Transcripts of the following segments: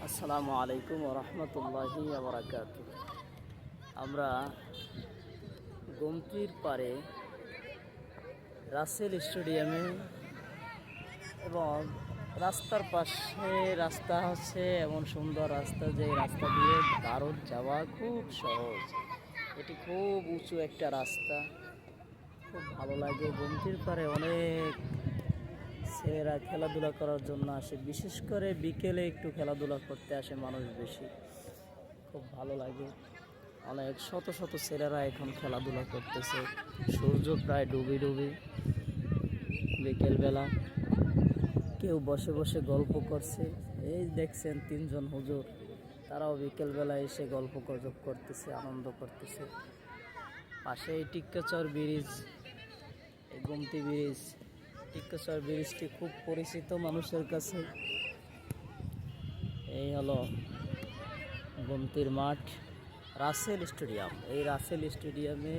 আসসালামু আলাইকুম রহমতুল্লাহি বারাকাতু। আমরা গোমতীর পারে রাসেল স্টেডিয়ামে এবং রাস্তার পাশে রাস্তা হচ্ছে এমন সুন্দর রাস্তা যে রাস্তা দিয়ে ভারত যাওয়া খুব সহজ। এটি খুব উঁচু একটা রাস্তা, খুব ভালো লাগে। গোমতীর পারে অনেক ছেলেরা খেলাধুলা করার জন্য আসে, বিশেষ করে বিকেলে একটু খেলাধুলা করতে আসে মানুষ বেশি, খুব ভালো লাগে। অনেক শত শত ছেলেরা এখন খেলাধুলা করতেছে। সূর্য প্রায় ডুবে ডুবে বিকেলবেলা, কেউ বসে বসে গল্প করছে। এই দেখছেন তিনজন হুজুর, তারাও বিকেলবেলা এসে গল্প গুজব করতেছে, আনন্দ করতেছে। পাশে এই টিক্কাচর ব্রিজ, এই গোমতী ব্রিজ, টিক্কাচর ব্রিজটি খুব পরিচিত মানুষের কাছে। এই হলো গোমতীর মাঠ, রাসেল স্টেডিয়াম। এই রাসেল স্টেডিয়ামে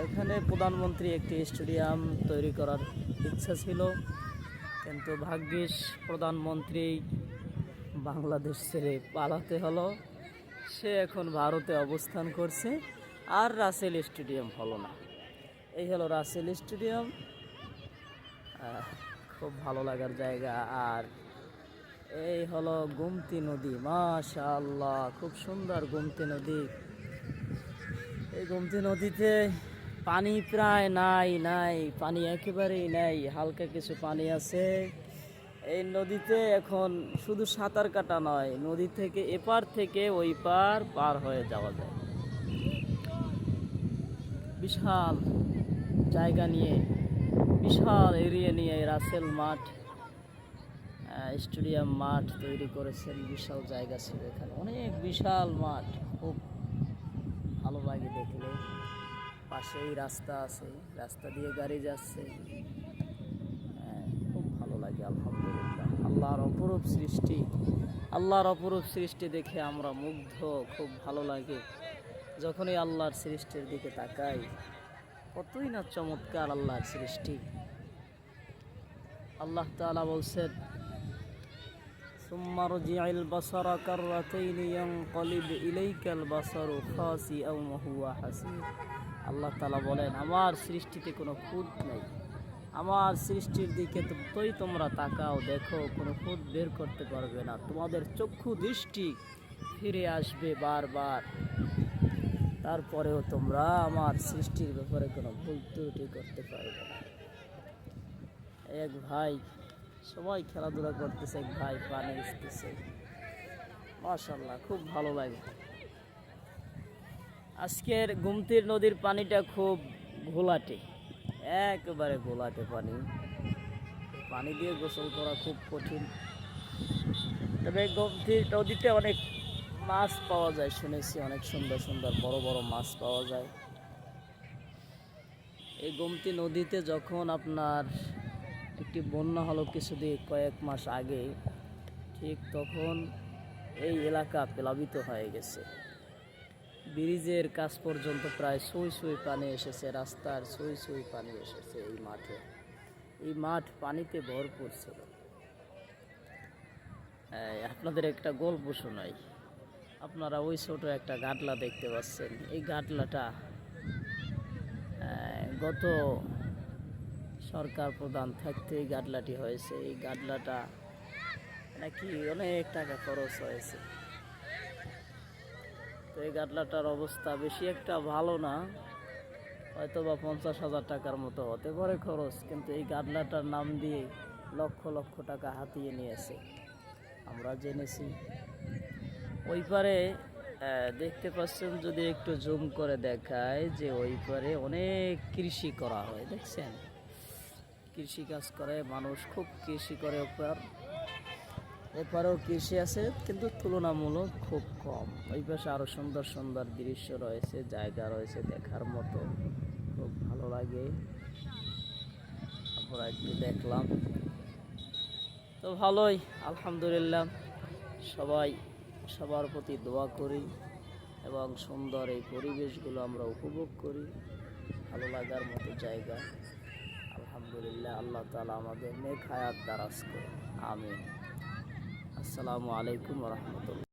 এখানে প্রধানমন্ত্রী একটি স্টেডিয়াম তৈরি করার ইচ্ছা ছিল, কিন্তু ভাগ্যিস প্রধানমন্ত্রী বাংলাদেশ ছেড়ে পালাতে হলো। সে এখন ভারতে অবস্থান করছে, আর রাসেল স্টেডিয়াম হলো না। এই হলো রাসেল স্টেডিয়াম, খুব ভালো লাগার জায়গা। আর এই হলো গোমতী নদী, মাশাআল্লাহ খুব সুন্দর গোমতী নদী। এই গোমতী নদীতে পানি প্রায় নাই, পানি একেবারেই নাই, হালকা কিছু পানি আছে। এই নদীতে এখন শুধু সাঁতার কাটা নয়, নদী থেকে এপার থেকে ওই পার হয়ে যাওয়া যায়। বিশাল জায়গা নিয়ে, বিশাল এরিয়া নিয়ে রাসেল মাঠ স্টেডিয়াম মাঠ তৈরি করেছেন। বিশাল জায়গা ছিল এখানে, অনেক বিশাল মাঠ, খুব ভালো লাগে দেখলে। পাশেই রাস্তা আছে, রাস্তা দিয়ে গাড়ি যাচ্ছে, খুব ভালো লাগে। আলহামদুলিল্লাহ, আল্লাহর অপরূপ সৃষ্টি, আল্লাহর অপরূপ সৃষ্টি দেখে আমরা মুগ্ধ, খুব ভালো লাগে। যখনই আল্লাহর সৃষ্টির দিকে তাকাই, কতই না চমৎকার আল্লাহর সৃষ্টি। আল্লাহ তাআলা বলছেন, সুম্মা রজি'আল বাসারা কাররাতাইনি ইয়ানকালিব ইলাইকাল বাসারু খাসিআও ওয়া হুয়া হাসীর। আল্লাহ তাআলা বলেন, আমার সৃষ্টিতে কোনো খুঁত নেই, আমার সৃষ্টির দিকে যতই তোমরা তাকাও দেখো, কোনো খুঁত বের করতে পারবে না। তোমাদের চক্ষু দৃষ্টি ফিরে আসবে বারবার, তারপরেও তোমরা আমার সৃষ্টির ব্যাপারে কোনো ভুল ত্রুটি করতে পারবে না। এক ভাই, সবাই খেলাধুলা করতেছে, এক ভাই পানি আসতেছে, মাশাআল্লাহ খুব ভালো লাগে। আজকের গোমতীর নদীর পানিটা খুব ঘোলাটে, একেবারে ঘোলাটে পানি, পানি দিয়ে গোসল করা খুব কঠিন। তবে গোমতীর নদীতে অনেক মাছ পাওয়া যায় শুনেছি, অনেক সুন্দর সুন্দর বড় বড় মাছ পাওয়া যায়। এই গোমতী নদীতে যখন আপনার একটি বন্যা হলো কয়েক মাস আগে, ঠিক তখন এই এলাকা প্লাবিত হয়ে গেছে। ব্রিজের কাছ পর্যন্ত প্রায় ছুঁই ছুঁই পানি এসেছে, রাস্তার ছুঁই ছুঁই পানি এসেছে এই মাঠে। এই মাঠ পানিতে ভরপুর ছিল। আপনাদের একটা গল্প শোনাই। আপনারা ওই ছোট একটা গাটলা দেখতে পাচ্ছেন, এই গাটলাটা গত সরকার প্রধান থাকতে এই গাটলাটি হয়েছে। এই গাটলাটা নাকি অনেক টাকা খরচ হয়েছে। তো এই গাটলাটার অবস্থা বেশি একটা ভালো না, হয়তো বা 50,000 টাকার মতো হতে পারে খরচ, কিন্তু এই গাটলাটার নাম দিয়ে লক্ষ লক্ষ টাকা হাতিয়ে নিয়েছে আমরা জেনেছি। ওই পারে দেখতে পাচ্ছেন, যদি একটু জুম করে দেখায়, যে ওই পারে অনেক কৃষি করা হয়, দেখছেন কৃষি কাজ করে মানুষ, খুব কৃষি করে। এপারেও কৃষি আছে, কিন্তু তুলনামূলক খুব কম। ওই পাশে আরও সুন্দর সুন্দর দৃশ্য রয়েছে, জায়গা রয়েছে দেখার মতো, খুব ভালো লাগে। আমরা একটু দেখলাম, তো ভালোই আলহামদুলিল্লাহ। সবার প্রতি দোয়া করি এবং সুন্দর এই পরিবেশগুলো আমরা উপভোগ করি, ভালো লাগার মতো জায়গা। আলহামদুলিল্লাহ, আল্লাহ তাআলা আমাদের নেক হায়াত দারাজ করুন, আমিন। আসসালামু আলাইকুম রহমতুল্লাহ।